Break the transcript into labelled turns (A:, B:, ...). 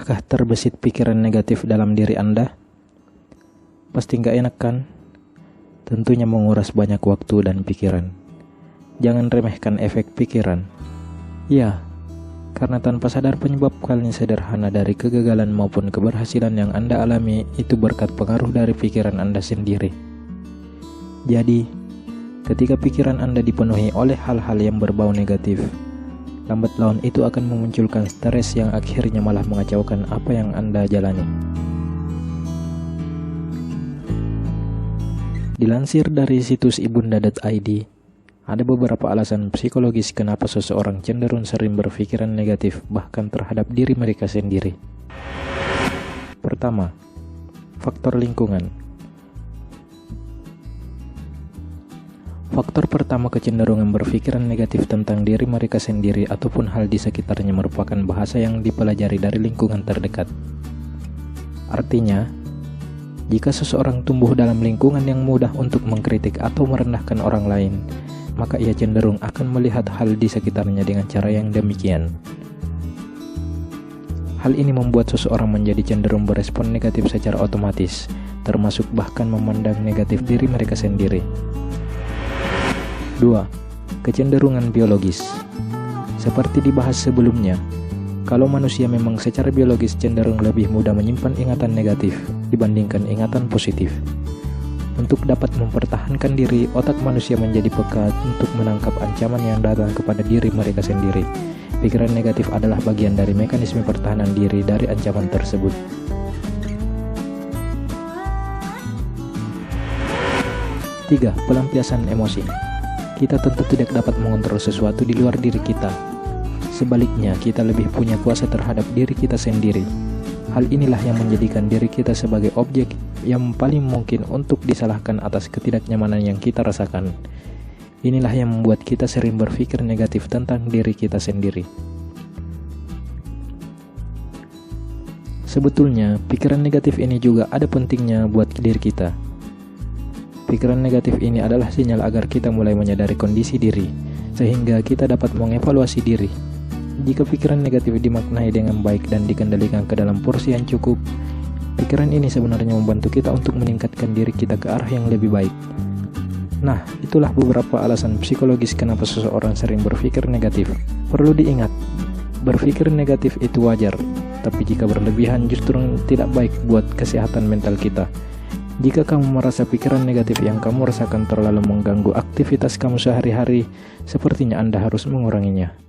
A: Apakah terbesit pikiran negatif dalam diri Anda? Pasti nggak enak kan? Tentunya menguras banyak waktu dan pikiran. Jangan remehkan efek pikiran. Ya, karena tanpa sadar penyebab paling sederhana dari kegagalan maupun keberhasilan yang Anda alami itu berkat pengaruh dari pikiran Anda sendiri. Jadi, ketika pikiran Anda dipenuhi oleh hal-hal yang berbau negatif, lambat laun itu akan memunculkan stres yang akhirnya malah mengacaukan apa yang Anda jalani. Dilansir dari situs ibunda.id, ada beberapa alasan psikologis kenapa seseorang cenderung sering berpikiran negatif bahkan terhadap diri mereka sendiri. Pertama, faktor lingkungan. Faktor pertama kecenderungan berpikiran negatif tentang diri mereka sendiri ataupun hal di sekitarnya merupakan bahasa yang dipelajari dari lingkungan terdekat. Artinya, jika seseorang tumbuh dalam lingkungan yang mudah untuk mengkritik atau merendahkan orang lain, maka ia cenderung akan melihat hal di sekitarnya dengan cara yang demikian. Hal ini membuat seseorang menjadi cenderung berespon negatif secara otomatis, termasuk bahkan memandang negatif diri mereka sendiri. 2. Kecenderungan biologis. Seperti dibahas sebelumnya, kalau manusia memang secara biologis cenderung lebih mudah menyimpan ingatan negatif dibandingkan ingatan positif. Untuk dapat mempertahankan diri, otak manusia menjadi peka untuk menangkap ancaman yang datang kepada diri mereka sendiri. Pikiran negatif adalah bagian dari mekanisme pertahanan diri dari ancaman tersebut. 3. Pelampiasan emosi. Kita tentu tidak dapat mengontrol sesuatu di luar diri kita. Sebaliknya, kita lebih punya kuasa terhadap diri kita sendiri. Hal inilah yang menjadikan diri kita sebagai objek yang paling mungkin untuk disalahkan atas ketidaknyamanan yang kita rasakan. Inilah yang membuat kita sering berpikir negatif tentang diri kita sendiri. Sebetulnya, pikiran negatif ini juga ada pentingnya buat diri kita. Pikiran negatif ini adalah sinyal agar kita mulai menyadari kondisi diri, sehingga kita dapat mengevaluasi diri. Jika pikiran negatif dimaknai dengan baik dan dikendalikan ke dalam porsi yang cukup, pikiran ini sebenarnya membantu kita untuk meningkatkan diri kita ke arah yang lebih baik. Nah, itulah beberapa alasan psikologis kenapa seseorang sering berpikir negatif. Perlu diingat, berpikir negatif itu wajar, tapi jika berlebihan justru tidak baik buat kesehatan mental kita. Jika kamu merasa pikiran negatif yang kamu rasakan terlalu mengganggu aktivitas kamu sehari-hari, sepertinya Anda harus menguranginya.